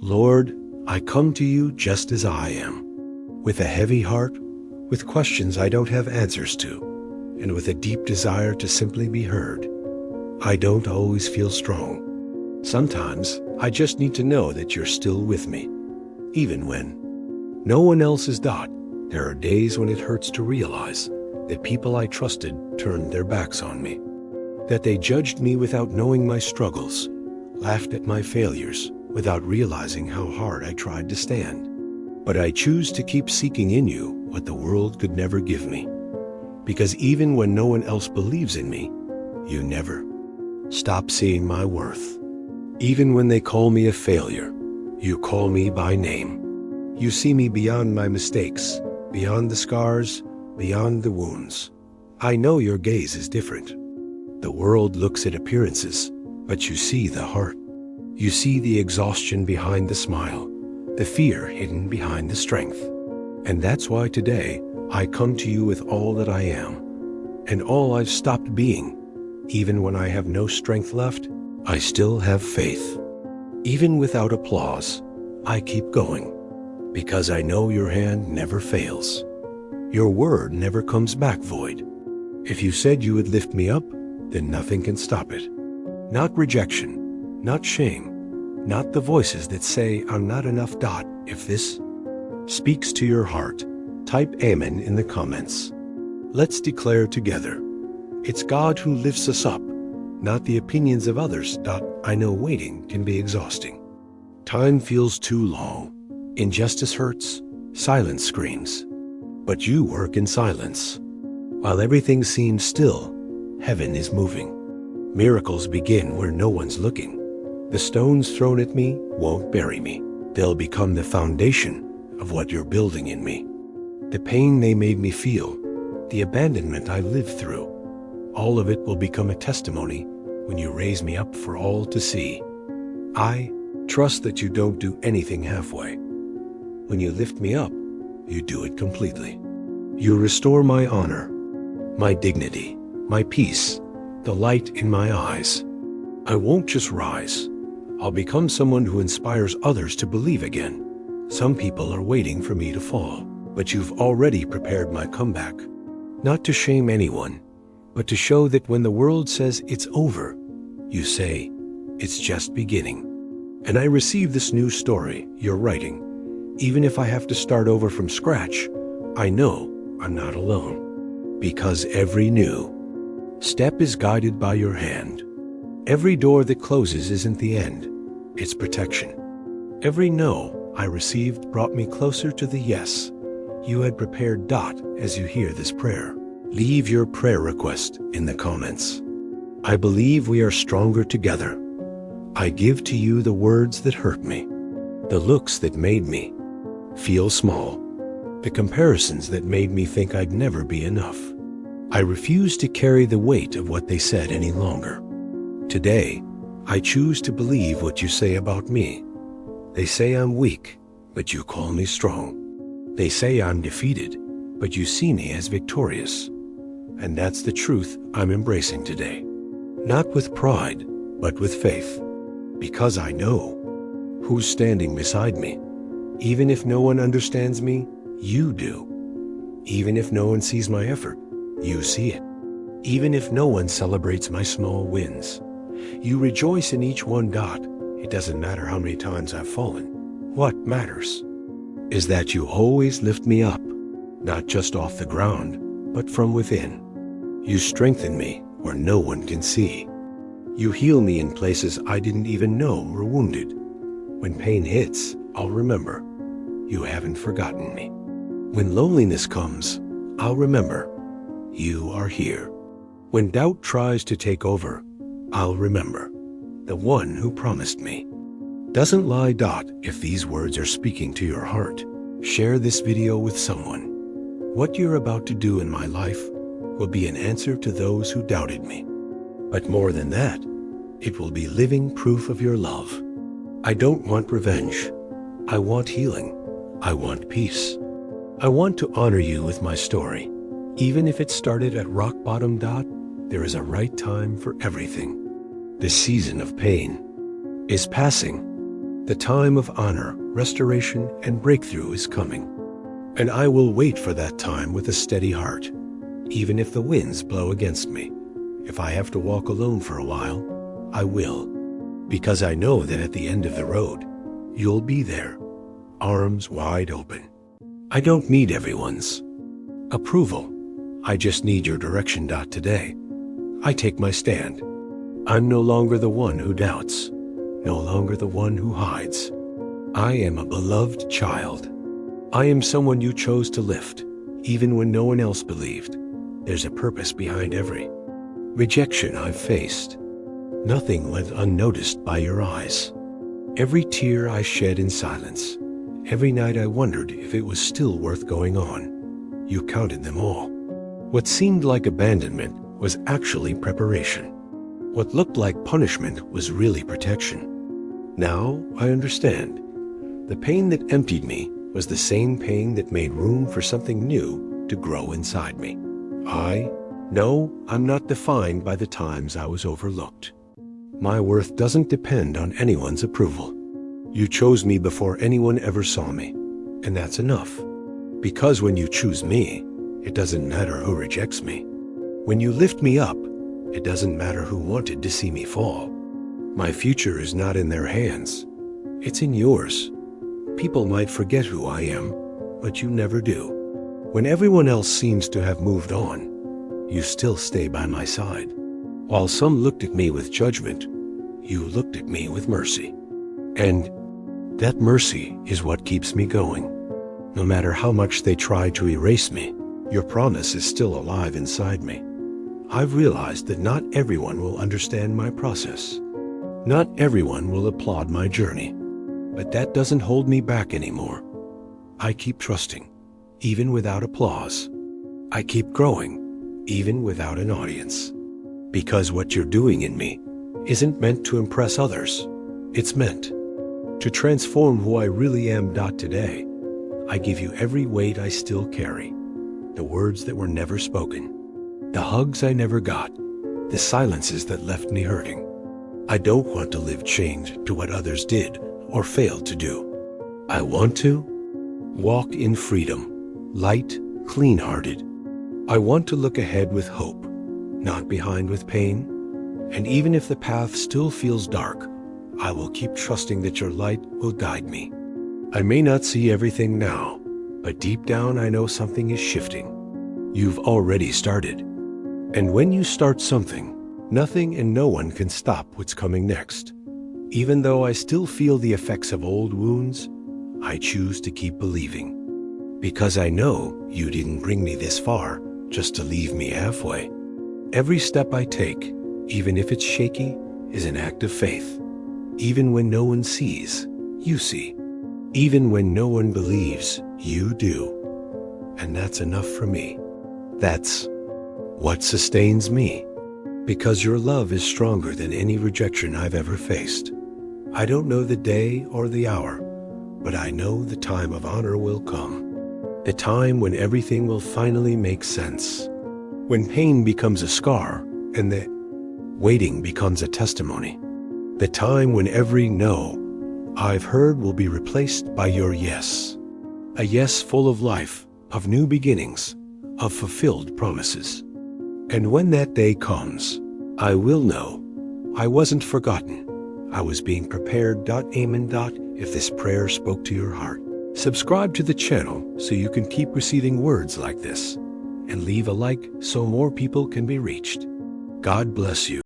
Lord, I come to you just as I am, with a heavy heart, with questions I don't have answers to, and with a deep desire to simply be heard. I don't always feel strong. Sometimes I just need to know that you're still with me, even when no one else is. There are days when it hurts to realize that people I trusted turned their backs on me, that they judged me without knowing my struggles, laughed at my failures without realizing how hard I tried to stand. But I choose to keep seeking in you what the world could never give me, because even when no one else believes in me, you never stop seeing my worth. Even when they call me a failure, you call me by name. You see me beyond my mistakes, beyond the scars, beyond the wounds. I know your gaze is different. The world looks at appearances, but you see the heart. You see the exhaustion behind the smile, the fear hidden behind the strength. And that's why today I come to you with all that I am, and all I've stopped being. Even when I have no strength left, I still have faith. Even without applause, I keep going, because I know your hand never fails. Your word never comes back void. If you said you would lift me up, then nothing can stop it. Not rejection, not shame, not the voices that say I'm not enough. If this speaks to your heart, type Amen in the comments. Let's declare together. It's God who lifts us up, not the opinions of others. I know waiting can be exhausting. Time feels too long. Injustice hurts. Silence screams. But you work in silence. While everything seems still, heaven is moving. Miracles begin where no one's looking. The stones thrown at me won't bury me. They'll become the foundation of what you're building in me. The pain they made me feel, the abandonment I lived through, all of it will become a testimony when you raise me up for all to see. I trust that you don't do anything halfway. When you lift me up, you do it completely. You restore my honor, my dignity, my peace, the light in my eyes. I won't just rise. I'll become someone who inspires others to believe again. Some people are waiting for me to fall, but you've already prepared my comeback. Not to shame anyone, but to show that when the world says it's over, you say, it's just beginning. And I receive this new story you're writing. Even if I have to start over from scratch, I know I'm not alone. Because every new step is guided by your hand. Every door that closes isn't the end, it's protection. Every no I received brought me closer to the yes you had prepared. As you hear this prayer, leave your prayer request in the comments. I believe we are stronger together. I give to you the words that hurt me, the looks that made me feel small, the comparisons that made me think I'd never be enough. I refuse to carry the weight of what they said any longer. Today, I choose to believe what you say about me. They say I'm weak, but you call me strong. They say I'm defeated, but you see me as victorious. And that's the truth I'm embracing today. Not with pride, but with faith. Because I know who's standing beside me. Even if no one understands me, you do. Even if no one sees my effort, you see it. Even if no one celebrates my small wins, you rejoice in each one. It doesn't matter how many times I've fallen. What matters is that you always lift me up, not just off the ground, but from within. You strengthen me where no one can see. You heal me in places I didn't even know were wounded. When pain hits, I'll remember you haven't forgotten me. When loneliness comes, I'll remember you are here. When doubt tries to take over, I'll remember the one who promised me doesn't lie. If these words are speaking to your heart, share this video with someone. What you're about to do in my life will be an answer to those who doubted me. But more than that, it will be living proof of your love. I don't want revenge. I want healing. I want peace. I want to honor you with my story. Even if it started at rock bottom. There is a right time for everything. The season of pain is passing. The time of honor, restoration, and breakthrough is coming. And I will wait for that time with a steady heart, even if the winds blow against me. If I have to walk alone for a while, I will, because I know that at the end of the road, you'll be there, arms wide open. I don't need everyone's approval. I just need your direction. Today, I take my stand. I'm no longer the one who doubts, no longer the one who hides. I am a beloved child. I am someone you chose to lift, even when no one else believed. There's a purpose behind every rejection I've faced. Nothing went unnoticed by your eyes. Every tear I shed in silence, every night I wondered if it was still worth going on. You counted them all. What seemed like abandonment was actually preparation. What looked like punishment was really protection. Now I understand. The pain that emptied me was the same pain that made room for something new to grow inside me. I'm not defined by the times I was overlooked. My worth doesn't depend on anyone's approval. You chose me before anyone ever saw me, and that's enough. Because when you choose me, it doesn't matter who rejects me. When you lift me up, it doesn't matter who wanted to see me fall. My future is not in their hands. It's in yours. People might forget who I am, but you never do. When everyone else seems to have moved on, you still stay by my side. While some looked at me with judgment, you looked at me with mercy. And that mercy is what keeps me going. No matter how much they try to erase me, your promise is still alive inside me. I've realized that not everyone will understand my process. Not everyone will applaud my journey. But that doesn't hold me back anymore. I keep trusting, even without applause. I keep growing, even without an audience. Because what you're doing in me isn't meant to impress others. It's meant to transform who I really am. Today, I give you every weight I still carry. The words that were never spoken. The hugs I never got. The silences that left me hurting. I don't want to live chained to what others did or failed to do. I want to walk in freedom, light, clean-hearted. I want to look ahead with hope, not behind with pain. And even if the path still feels dark, I will keep trusting that your light will guide me. I may not see everything now, but deep down I know something is shifting. You've already started. And when you start something, nothing and no one can stop what's coming next. Even though I still feel the effects of old wounds, I choose to keep believing. Because I know you didn't bring me this far just to leave me halfway. Every step I take, even if it's shaky, is an act of faith. Even when no one sees, you see. Even when no one believes, you do. And that's enough for me. That's what sustains me. Because your love is stronger than any rejection I've ever faced. I don't know the day or the hour, but I know the time of honor will come. The time when everything will finally make sense. When pain becomes a scar and the waiting becomes a testimony. The time when every no I've heard will be replaced by your yes. A yes full of life, of new beginnings, of fulfilled promises. And when that day comes, I will know I wasn't forgotten. I was being prepared. Amen. If this prayer spoke to your heart, subscribe to the channel so you can keep receiving words like this, and leave a like so more people can be reached. God bless you.